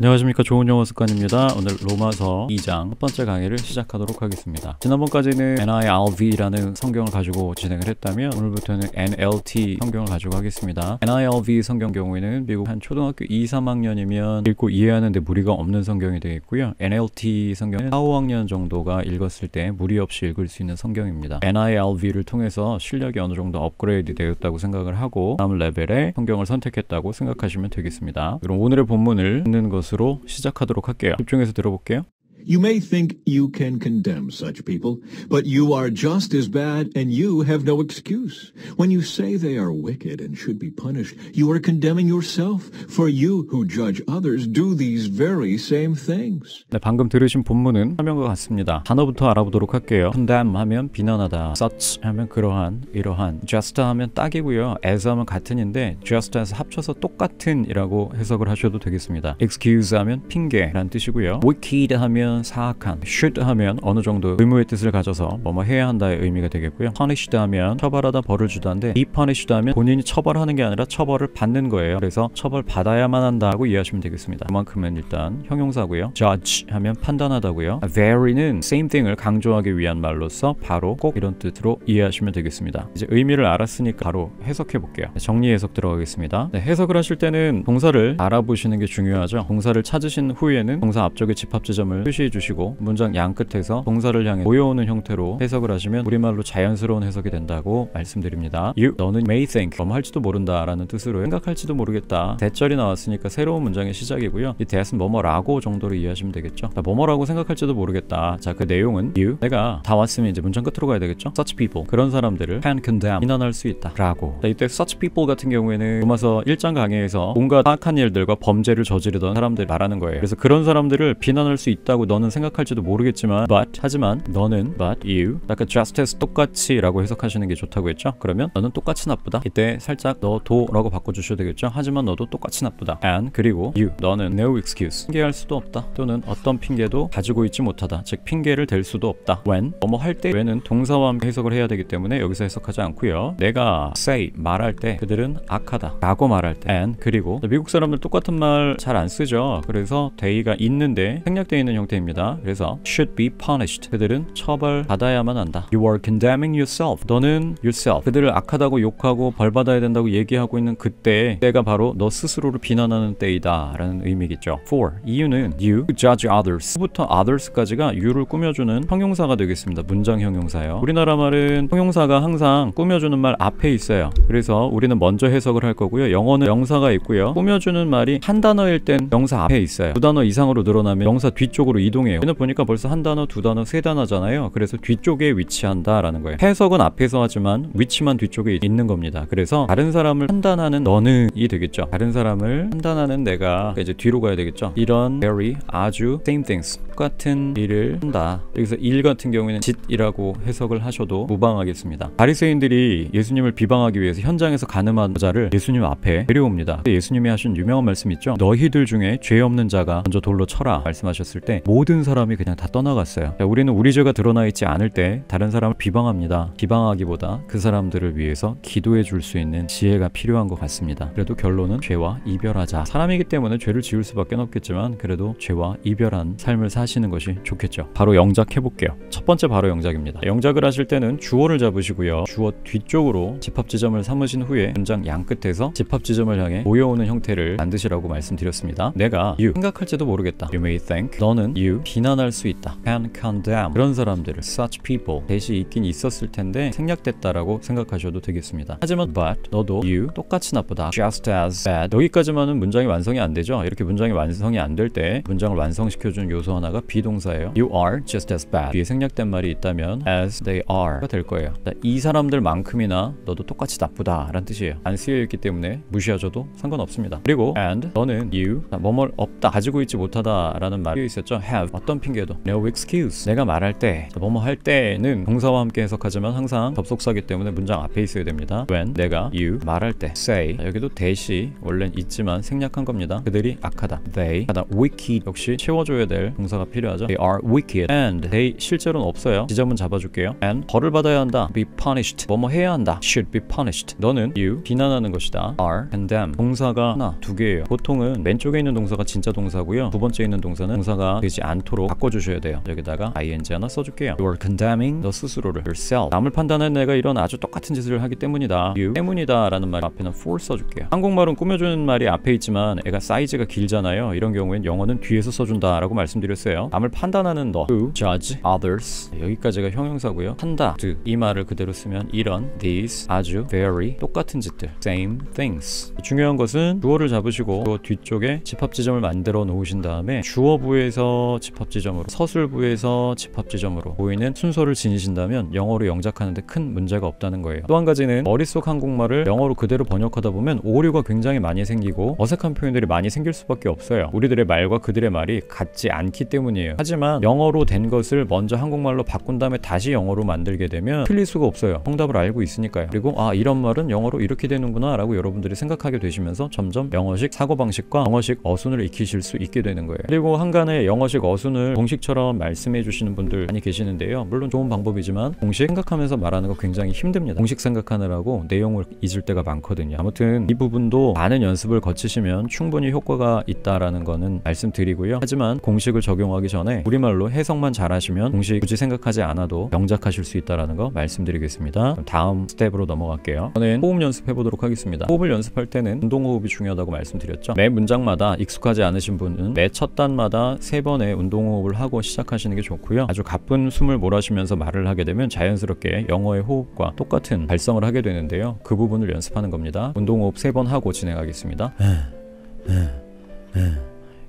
안녕하십니까, 좋은 영어 습관입니다. 오늘 로마서 2장 첫 번째 강의를 시작하도록 하겠습니다. 지난번까지는 NIRV라는 성경을 가지고 진행을 했다면 오늘부터는 NLT 성경을 가지고 하겠습니다. NIRV 성경 경우에는 미국 한 초등학교 2, 3학년이면 읽고 이해하는데 무리가 없는 성경이 되겠고요. NLT 성경은 4, 5학년 정도가 읽었을 때 무리 없이 읽을 수 있는 성경입니다. NIRV를 통해서 실력이 어느 정도 업그레이드 되었다고 생각을 하고 다음 레벨의 성경을 선택했다고 생각하시면 되겠습니다. 그럼 오늘의 본문을 읽는 것으로 시작하도록 할게요. 집중해서 들어볼게요. You may think you can condemn such people, but you are just as bad and you have no excuse. When you say they are wicked and should be punished, you are condemning yourself, for you who judge others do these very same things. 네, 방금 들으신 본문은 화면과 같습니다. 단어부터 알아보도록 할게요. condemn 하면 비난하다, such 하면 그러한, 이러한, just 하면 딱이고요. as 하면 같은인데 just as 합쳐서 똑같은 이라고 해석을 하셔도 되겠습니다. excuse 하면 핑계란 뜻이고요. wicked 하면 사악한, should 하면 어느 정도 의무의 뜻을 가져서 뭐뭐 해야 한다의 의미가 되겠고요. punished 하면 처벌하다, 벌을 주다인데 be punished 하면 본인이 처벌하는 게 아니라 처벌을 받는 거예요. 그래서 처벌 받아야만 한다고 이해하시면 되겠습니다. 그만큼은 일단 형용사고요. judge 하면 판단하다고요. very는 same thing을 강조하기 위한 말로서 바로 꼭 이런 뜻으로 이해하시면 되겠습니다. 이제 의미를 알았으니까 바로 해석해 볼게요. 정리 해석 들어가겠습니다. 네, 해석을 하실 때는 동사를 알아보시는 게 중요하죠. 동사를 찾으신 후에는 동사 앞쪽에 집합 지점을 표시해 주시고 문장 양 끝에서 동사를 향해 모여오는 형태로 해석을 하시면 우리말로 자연스러운 해석이 된다고 말씀드립니다. You, 너는 may think, 뭐뭐 할지도 모른다 라는 뜻으로 생각할지도 모르겠다. 대절이 나왔으니까 새로운 문장의 시작이고요. 이 that은 뭐뭐라고 정도로 이해하시면 되겠죠. 뭐뭐라고 생각할지도 모르겠다. 자, 그 내용은 you, 내가 다 왔으면 이제 문장 끝으로 가야 되겠죠. Such people, 그런 사람들을 can condemn, 비난할 수 있다 라고. 자, 이때 such people 같은 경우에는 로마서 1장 강의에서 온갖 악한 일들과 범죄를 저지르던 사람들 말하는 거예요. 그래서 그런 사람들을 비난할 수 있다고 너는 생각할지도 모르겠지만 하지만 너는 you 약간 just as 똑같이 라고 해석하시는 게 좋다고 했죠. 그러면 너는 똑같이 나쁘다. 이때 살짝 너도 라고 바꿔주셔도 되겠죠. 하지만 너도 똑같이 나쁘다. and 그리고 you, 너는 no excuse, 핑계할 수도 없다. 또는 어떤 핑계도 가지고 있지 못하다. 즉 핑계를 댈 수도 없다. when, 뭐뭐 할 때 when은 동사와 함께 해석을 해야 되기 때문에 여기서 해석하지 않고요. 내가 say, 말할 때 그들은 악하다 라고 말할 때 and 그리고 미국 사람들 똑같은 말 잘 안 쓰죠. 그래서 they가 있는데 생략되어 있는 형태입니다. 그래서 should be punished, 그들은 처벌 받아야만 한다. You are condemning yourself, 너는 yourself, 그들을 악하다고 욕하고 벌 받아야 된다고 얘기하고 있는 그때, 때가 바로 너 스스로를 비난하는 때이다 라는 의미겠죠. for, 이유는 you judge others, 부터 others까지가 you를 꾸며주는 형용사가 되겠습니다. 문장 형용사요. 우리나라 말은 형용사가 항상 꾸며주는 말 앞에 있어요. 그래서 우리는 먼저 해석을 할 거고요. 영어는 명사가 있고요. 꾸며주는 말이 한 단어일 땐 명사 앞에 있어요. 두 단어 이상으로 늘어나면 명사 뒤쪽으로 이동해요. 얘는 보니까 벌써 한 단어, 두 단어, 세 단어잖아요. 그래서 뒤쪽에 위치한다 라는 거예요. 해석은 앞에서 하지만 위치만 뒤쪽에 있는 겁니다. 그래서 다른 사람을 판단하는 너는이 되겠죠. 다른 사람을 판단하는 내가 이제 뒤로 가야 되겠죠. 이런 very, 아주 same things, 똑같은 일을 한다. 여기서 일 같은 경우에는 짓이라고 해석을 하셔도 무방하겠습니다. 바리새인들이 예수님을 비방하기 위해서 현장에서 간음한 자를 예수님 앞에 데려옵니다. 예수님이 하신 유명한 말씀 있죠. 너희들 중에 죄 없는 자가 먼저 돌로 쳐라 말씀하셨을 때 모든 사람이 그냥 다 떠나갔어요. 자, 우리는 우리 죄가 드러나 있지 않을 때 다른 사람을 비방합니다. 비방하기보다 그 사람들을 위해서 기도해 줄 수 있는 지혜가 필요한 것 같습니다. 그래도 결론은 죄와 이별하자. 사람이기 때문에 죄를 지을 수밖에 없겠지만 그래도 죄와 이별한 삶을 사시는 것이 좋겠죠. 바로 영작 해볼게요. 첫 번째 바로 영작입니다. 영작을 하실 때는 주어를 잡으시고요. 주어 뒤쪽으로 집합 지점을 삼으신 후에 문장 양 끝에서 집합 지점을 향해 모여오는 형태를 만드시라고 말씀드렸습니다. 내가 you, 생각할지도 모르겠다. You may think, 너는 you, 비난할 수 있다. can condemn, 그런 사람들을 such people, 대시 있긴 있었을 텐데 생략됐다라고 생각하셔도 되겠습니다. 하지만 but, 너도 you, 똑같이 나쁘다. just as bad, 여기까지만은 문장이 완성이 안 되죠. 이렇게 문장이 완성이 안 될 때 문장을 완성시켜주는 요소 하나가 비동사예요. You are just as bad, 뒤에 생략된 말이 있다면 as they are가 될 거예요. 이 사람들만큼이나 너도 똑같이 나쁘다 라는 뜻이에요. 안 쓰여있기 때문에 무시하셔도 상관없습니다. 그리고 and, 너는 you, 뭐뭐 없다, 가지고 있지 못하다 라는 말이 있었죠. have 어떤 핑계도 no excuse. 내가 말할 때 뭐뭐 할 때는 동사와 함께 해석하지만 항상 접속사기 때문에 문장 앞에 있어야 됩니다. when 내가 you 말할 때 say 여기도 대시 원래는 있지만 생략한 겁니다. 그들이 악하다 they 하다 wicked 역시 채워줘야 될 동사가 필요하죠. they are wicked and they 실제로는 없어요. 지점은 잡아줄게요. and 벌을 받아야 한다 be punished 뭐뭐 해야 한다 should be punished. 너는 you 비난하는 것이다 are condemn 동사가 하나 두 개예요. 보통은 왼쪽에 있는 동사가 진짜 동사고요. 두 번째 있는 동사는 동사가 되지 않도록 바꿔주셔야 돼요. 여기다가 ing 하나 써줄게요. You are condemning 너 스스로를 yourself 남을 판단하는 내가 이런 아주 똑같은 짓을 하기 때문이다. you 때문이다 라는 말 앞에는 for 써줄게요. 한국말은 꾸며주는 말이 앞에 있지만 애가 사이즈가 길잖아요. 이런 경우엔 영어는 뒤에서 써준다 라고 말씀드렸어요. 남을 판단하는 너 who judge others 여기까지가 형용사고요. 한다 do 이 말을 그대로 쓰면 이런 these 아주 very 똑같은 짓들 same things. 중요한 것은 주어를 잡으시고 주어 뒤쪽에 집합지점을 만들어 놓으신 다음에 주어부에서 집합지점으로 서술부에서 집합지점으로 보이는 순서를 지니신다면 영어로 영작하는데 큰 문제가 없다는 거예요. 또 한 가지는 머릿속 한국말을 영어로 그대로 번역하다 보면 오류가 굉장히 많이 생기고 어색한 표현들이 많이 생길 수밖에 없어요. 우리들의 말과 그들의 말이 같지 않기 때문이에요. 하지만 영어로 된 것을 먼저 한국말로 바꾼 다음에 다시 영어로 만들게 되면 틀릴 수가 없어요. 정답을 알고 있으니까요. 그리고 아 이런 말은 영어로 이렇게 되는구나 라고 여러분들이 생각하게 되시면서 점점 영어식 사고방식과 영어식 어순을 익히실 수 있게 되는 거예요. 그리고 한간에 영어식 어순을 공식처럼 말씀해 주시는 분들 많이 계시는데요. 물론 좋은 방법이지만 공식 생각하면서 말하는 거 굉장히 힘듭니다. 공식 생각하느라고 내용을 잊을 때가 많거든요. 아무튼 이 부분도 많은 연습을 거치시면 충분히 효과가 있다라는 거는 말씀드리고요. 하지만 공식을 적용하기 전에 우리말로 해석만 잘하시면 공식 굳이 생각하지 않아도 영작하실 수 있다라는 거 말씀드리겠습니다. 다음 스텝으로 넘어갈게요. 저는 호흡 연습해 보도록 하겠습니다. 호흡을 연습할 때는 운동호흡이 중요하다고 말씀드렸죠. 매 문장마다 익숙하지 않으신 분은 매 첫 단마다 3번의 운동호흡을 하고 시작하시는 게 좋고요. 아주 가쁜 숨을 몰아쉬면서 말을 하게 되면 자연스럽게 영어의 호흡과 똑같은 발성을 하게 되는데요. 그 부분을 연습하는 겁니다. 운동호흡 3번 하고 진행하겠습니다.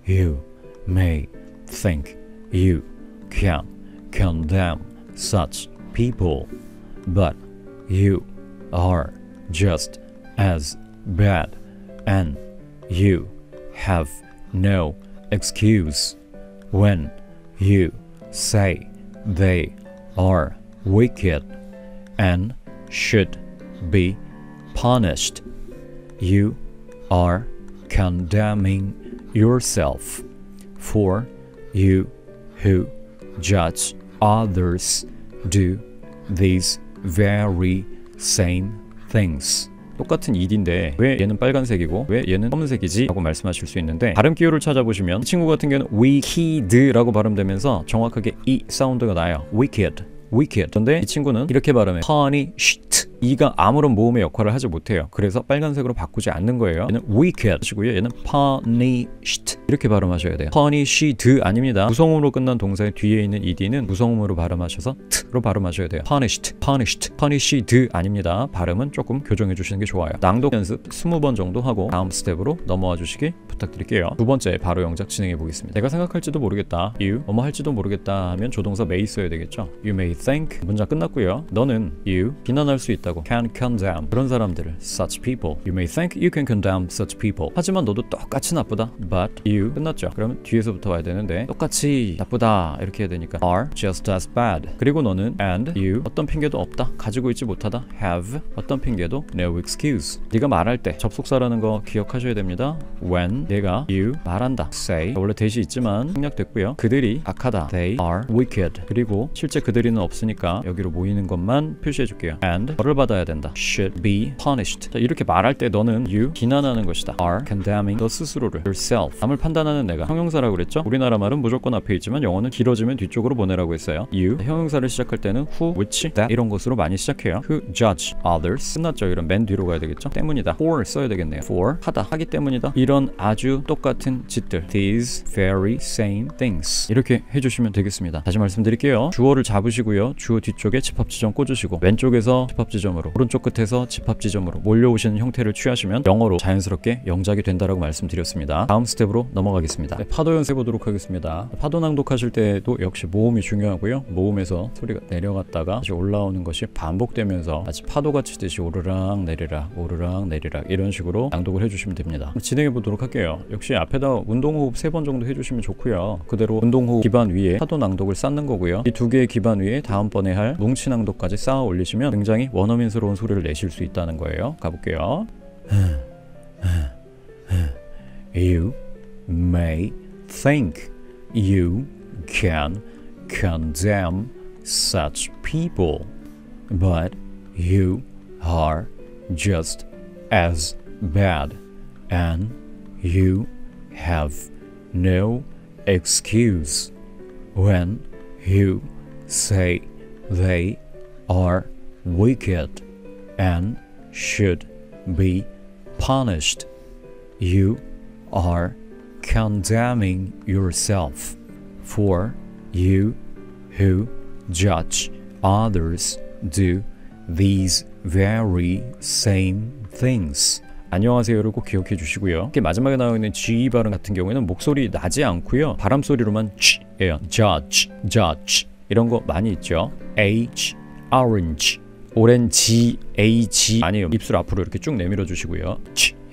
You may think you can condemn such people, but you are just as bad and you have no excuse when you say they are wicked and should be punished. You are condemning yourself, for you who judge others do these very same things. 똑같은 id인데 왜 얘는 빨간색이고 왜 얘는 검은색이지? 라고 말씀하실 수 있는데 발음 기호를 찾아보시면 이 친구 같은 경우는 wicked라고 발음되면서 정확하게 이 사운드가 나요. wicked. 그런데 이 친구는 이렇게 발음해 punished. 이가 아무런 모음의 역할을 하지 못해요. 그래서 빨간색으로 바꾸지 않는 거예요. 얘는 wicked 하시고요. 얘는 punished 이렇게 발음하셔야 돼요. punished 아닙니다. 무성음으로 끝난 동사의 뒤에 있는 ed는 무성음으로 발음하셔서 t로 발음하셔야 돼요. punished 아닙니다. 발음은 조금 교정해 주시는 게 좋아요. 낭독 연습 20번 정도 하고 다음 스텝으로 넘어와 주시기 부탁드릴게요. 두 번째 바로 영작 진행해 보겠습니다. 내가 생각할지도 모르겠다. you 뭐뭐 할지도 모르겠다 하면 조동사 may 써야 되겠죠. You may think 문장 끝났고요. 너는 you 비난할 수 있다고 can condemn 그런 사람들을 such people. You may think you can condemn such people. 하지만 너도 똑같이 나쁘다. But you 끝났죠. 그러면 뒤에서부터 와야 되는데 똑같이 나쁘다 이렇게 해야 되니까 are just as bad. 그리고 너는 and you 어떤 핑계도 없다. 가지고 있지 못하다. have 어떤 핑계도 no excuse. 네가 말할 때 접속사라는 거 기억하셔야 됩니다. when 내가 you 말한다. say 원래 대시 있지만 생략됐고요. 그들이 악하다. they are wicked. 그리고 실제 그들이는 없으니까 여기로 모이는 것만 표시해 줄게요. and 벌을 받아야 된다. should be punished. 자, 이렇게 말할 때 너는 you 비난하는 것이다. are condemning 너 스스로를 yourself. 남을 판단하는 내가 형용사라고 그랬죠. 우리나라 말은 무조건 앞에 있지만 영어는 길어지면 뒤쪽으로 보내라고 했어요. you 형용사를 시작할 때는 who, which, that 이런 것으로 많이 시작해요. who judge others 끝났죠. 이런 맨 뒤로 가야 되겠죠. 때문이다. for 써야 되겠네요. for 하다 하기 때문이다. 이런 아주 똑같은 짓들 these very same things 이렇게 해주시면 되겠습니다. 다시 말씀드릴게요. 주어를 잡으시고요. 주어 뒤쪽에 집합지점 꽂으시고 왼쪽에서 집합지점 지점으로 오른쪽 끝에서 집합 지점으로 몰려오시는 형태를 취하시면 영어로 자연스럽게 영작이 된다라고 말씀드렸습니다. 다음 스텝으로 넘어가겠습니다. 네, 파도 연습해 보도록 하겠습니다. 파도 낭독하실 때도 역시 모음이 중요하고요. 모음에서 소리가 내려갔다가 다시 올라오는 것이 반복되면서 마치 파도가 치듯이 오르락 내리락 오르락 내리락 이런 식으로 낭독을 해주시면 됩니다. 진행해 보도록 할게요. 역시 앞에다 운동호흡 3번 정도 해주시면 좋고요. 그대로 운동호흡 기반 위에 파도 낭독을 쌓는 거고요. 이 두 개의 기반 위에 다음번에 할 뭉치 낭독까지 쌓아 올리시면 굉장히 원어민스러운 소리를 내실 수 있다는 거예요. 가볼게요. You may think you can condemn such people, but you are just as bad, and you have no excuse when you say they are wicked and should be punished. You are condemning yourself, for you who judge others do these very same things. 안녕하세요를 꼭 기억해 주시고요. 이렇게 마지막에 나와 있는 G 발음 같은 경우에는 목소리 나지 않고요. 바람 소리로만 G예요. judge, judge 이런 거 많이 있죠. H, orange, 오렌지, H 아니에요. 입술 앞으로 이렇게 쭉 내밀어 주시고요.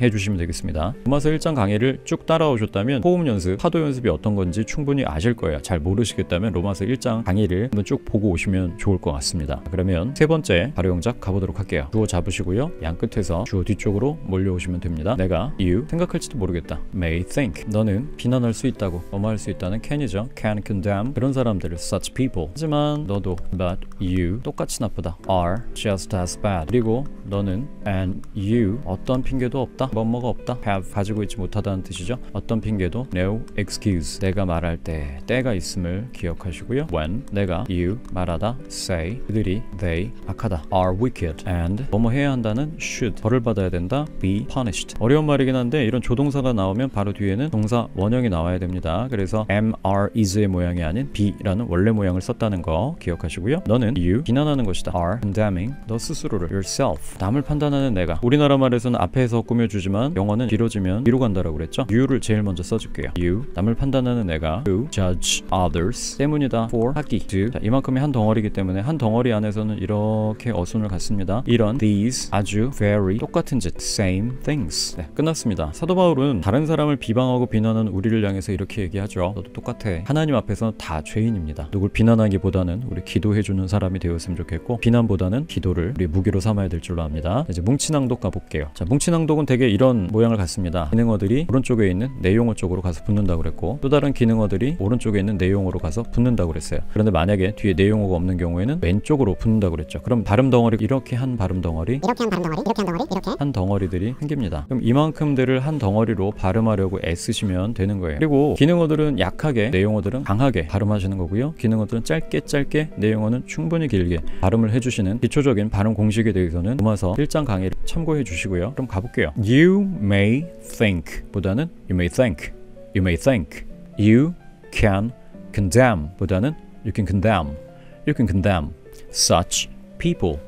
해주시면 되겠습니다. 로마서 1장 강의를 쭉 따라오셨다면 호흡 연습, 파도 연습이 어떤 건지 충분히 아실 거예요. 잘 모르시겠다면 로마서 1장 강의를 한번 쭉 보고 오시면 좋을 것 같습니다. 그러면 세 번째 발효 영작 가보도록 할게요. 주어 잡으시고요. 양 끝에서 주어 뒤쪽으로 몰려오시면 됩니다. 내가 you 생각할지도 모르겠다. may think 너는 비난할 수 있다고 뭐할 수 있다는 can이죠. can condemn 그런 사람들을 such people 하지만 너도 but you 똑같이 나쁘다. are just as bad 그리고 너는 and you 어떤 핑계도 없다. 뭐뭐가 없다. have 가지고 있지 못하다는 뜻이죠. 어떤 핑계도 no excuse 내가 말할 때 때가 있음을 기억하시고요. when 내가 you 말하다 say 그들이 they 악하다 are wicked and 뭐뭐 해야 한다는 should 벌을 받아야 된다 be punished 어려운 말이긴 한데 이런 조동사가 나오면 바로 뒤에는 동사 원형이 나와야 됩니다. 그래서 am, are, is의 모양이 아닌 be라는 원래 모양을 썼다는 거 기억하시고요. 너는 you 비난하는 것이다. are condemning 너 스스로를 yourself 남을 판단하는 내가 우리나라 말에서는 앞에서 꾸며주지만 영어는 길어지면 뒤로 간다라고 그랬죠. you를 제일 먼저 써줄게요. you 남을 판단하는 내가 who judge others 때문이다. for 하기 do 자, 이만큼이 한 덩어리이기 때문에 한 덩어리 안에서는 이렇게 어순을 갖습니다. 이런 these 아주 very 똑같은 짓 same things 네, 끝났습니다. 사도 바울은 다른 사람을 비방하고 비난하는 우리를 향해서 이렇게 얘기하죠. 너도 똑같아. 하나님 앞에서 다 죄인입니다. 누굴 비난하기보다는 우리 기도해주는 사람이 되었으면 좋겠고 비난보다는 기도를 우리 무기로 삼아야 될 줄로 압니다. 이제 뭉치낭독 가볼게요. 자, 뭉치낭독은 되게 이런 모양을 갖습니다. 기능어들이 오른쪽에 있는 내용어 쪽으로 가서 붙는다고 그랬고 또 다른 기능어들이 오른쪽에 있는 내용어로 가서 붙는다고 그랬어요. 그런데 만약에 뒤에 내용어가 없는 경우에는 왼쪽으로 붙는다고 그랬죠. 그럼 발음 덩어리 이렇게 한 발음 덩어리 이렇게 한 발음 덩어리 이렇게 한 덩어리 이렇게 한 덩어리들이 생깁니다. 그럼 이만큼들을 한 덩어리로 발음하려고 애쓰시면 되는 거예요. 그리고 기능어들은 약하게 내용어들은 강하게 발음하시는 거고요. 기능어들은 짧게 내용어는 충분히 길게 발음을 해주시는 기초적인 발음 공식에 대해서는 로마서 1장 강의를 참고해 주시고요. 그럼 가볼게요. You may think 보다는 you may think you may think you can condemn 보다는 you can condemn such people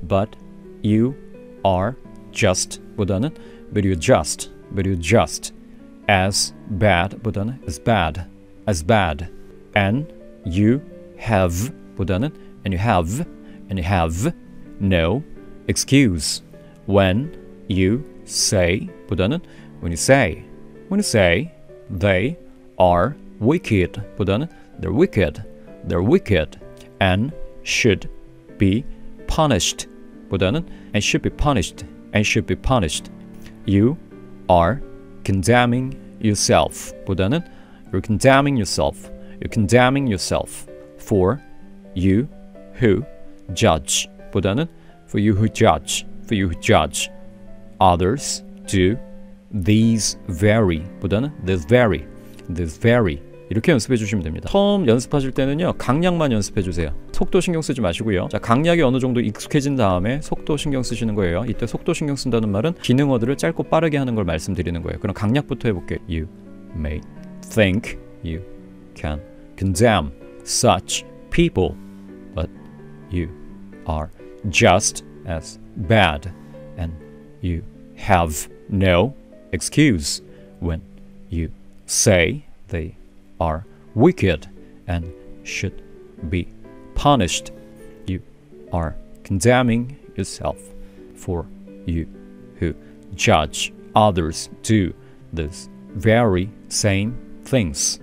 but you are just 보다는 but you just as bad 보다는 as bad and you have 보다는 and you have no excuse when you say 보다는 when you say they are wicked 보다는 they're wicked and should be punished 보다는 and should be punished you are condemning yourself 보다는 you're condemning yourself for you who judge 보다는 for you who judge others do these very 보다는 this very 이렇게 연습해 주시면 됩니다. 처음 연습하실 때는요 강약만 연습해 주세요. 속도 신경 쓰지 마시고요. 자, 강약이 어느 정도 익숙해진 다음에 속도 신경 쓰시는 거예요. 이때 속도 신경 쓴다는 말은 기능어들을 짧고 빠르게 하는 걸 말씀드리는 거예요. 그럼 강약부터 해볼게요. You may think you can condemn such people, but you are just as bad and you have no excuse when you say they are wicked and should be punished. You are condemning yourself, for you who judge others do these very same things.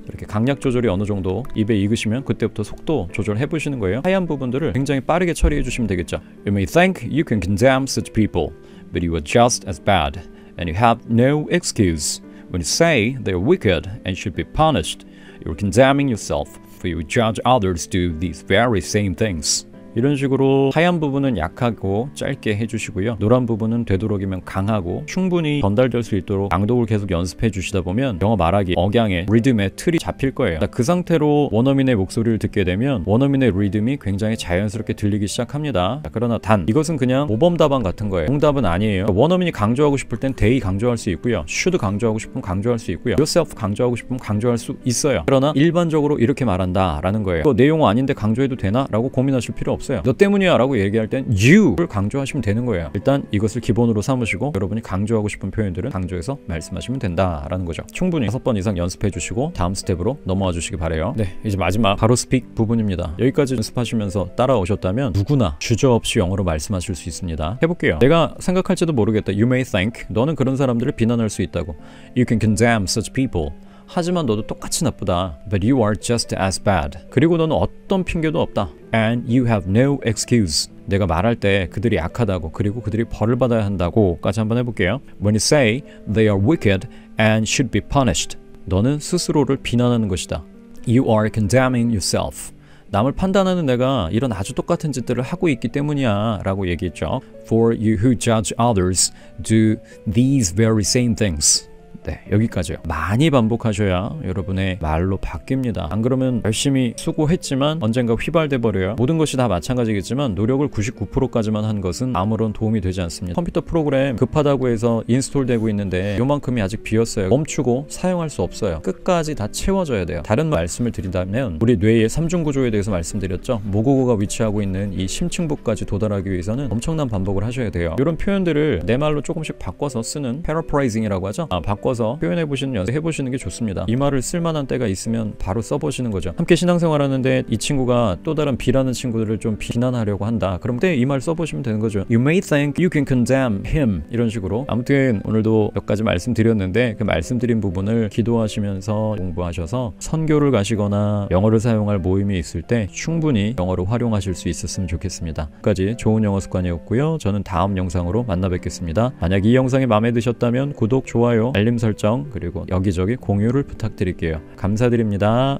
이렇게 강약 조절이 어느 정도 입에 익으시면 그때부터 속도 조절해 보시는 거예요. 하얀 부분들을 굉장히 빠르게 처리해 주시면 되겠죠. You may think you can condemn such people, but you are just as bad, and you have no excuse. When you say they are wicked and should be punished, you are condemning yourself, for you judge others do these very same things. 이런 식으로 하얀 부분은 약하고 짧게 해주시고요. 노란 부분은 되도록이면 강하고 충분히 전달될 수 있도록 낭독을 계속 연습해 주시다 보면 영어 말하기 억양의 리듬의 틀이 잡힐 거예요. 그 상태로 원어민의 목소리를 듣게 되면 원어민의 리듬이 굉장히 자연스럽게 들리기 시작합니다. 그러나 단 이것은 그냥 모범답안 같은 거예요. 정답은 아니에요. 원어민이 강조하고 싶을 땐 they 강조할 수 있고요. should 강조하고 싶으면 강조할 수 있고요. yourself 강조하고 싶으면 강조할 수 있어요. 그러나 일반적으로 이렇게 말한다 라는 거예요. 내 용어 아닌데 강조해도 되나? 라고 고민하실 필요 없어요. 너 때문이야 라고 얘기할 땐 you를 강조하시면 되는 거예요. 일단 이것을 기본으로 삼으시고 여러분이 강조하고 싶은 표현들은 강조해서 말씀하시면 된다라는 거죠. 충분히 5번 이상 연습해 주시고 다음 스텝으로 넘어와 주시기 바래요. 네, 이제 마지막 바로 스픽 부분입니다. 여기까지 연습하시면서 따라오셨다면 누구나 주저없이 영어로 말씀하실 수 있습니다. 해볼게요. 내가 생각할지도 모르겠다. You may think 너는 그런 사람들을 비난할 수 있다고. You can condemn such people. 하지만 너도 똑같이 나쁘다. But you are just as bad. 그리고 너는 어떤 핑계도 없다. And you have no excuse. 내가 말할 때 그들이 약하다고 그리고 그들이 벌을 받아야 한다고 까지 한번 해볼게요. When you say they are wicked and should be punished. 너는 스스로를 비난하는 것이다. You are condemning yourself. 남을 판단하는 내가 이런 아주 똑같은 짓들을 하고 있기 때문이야 라고 얘기했죠. For you who judge others do these very same things. 네, 여기까지요. 많이 반복하셔야 여러분의 말로 바뀝니다. 안 그러면 열심히 수고했지만 언젠가 휘발돼 버려요. 모든 것이 다 마찬가지겠지만 노력을 99%까지만 한 것은 아무런 도움이 되지 않습니다. 컴퓨터 프로그램 급하다고 해서 인스톨되고 있는데 요만큼이 아직 비었어요. 멈추고 사용할 수 없어요. 끝까지 다 채워져야 돼요. 다른 말씀을 드린다면 우리 뇌의 3중 구조에 대해서 말씀드렸죠. 모고고가 위치하고 있는 이 심층부까지 도달하기 위해서는 엄청난 반복을 하셔야 돼요. 이런 표현들을 내 말로 조금씩 바꿔서 쓰는 paraphrasing이라고 하죠. 바꿔서 표현해보시는 연습 해보시는 게 좋습니다. 이 말을 쓸만한 때가 있으면 바로 써보시는 거죠. 함께 신앙생활하는데 이 친구가 또 다른 B라는 친구들을 좀 비난하려고 한다. 그럼 그때 이 말 써보시면 되는 거죠. You may think you can condemn him. 이런 식으로. 아무튼 오늘도 몇 가지 말씀드렸는데 그 말씀드린 부분을 기도하시면서 공부하셔서 선교를 가시거나 영어를 사용할 모임이 있을 때 충분히 영어를 활용하실 수 있었으면 좋겠습니다. 끝까지 좋은 영어 습관이었고요. 저는 다음 영상으로 만나 뵙겠습니다. 만약 이 영상이 마음에 드셨다면 구독, 좋아요, 알림 설정 그리고 여기저기 공유를 부탁드릴게요. 감사드립니다.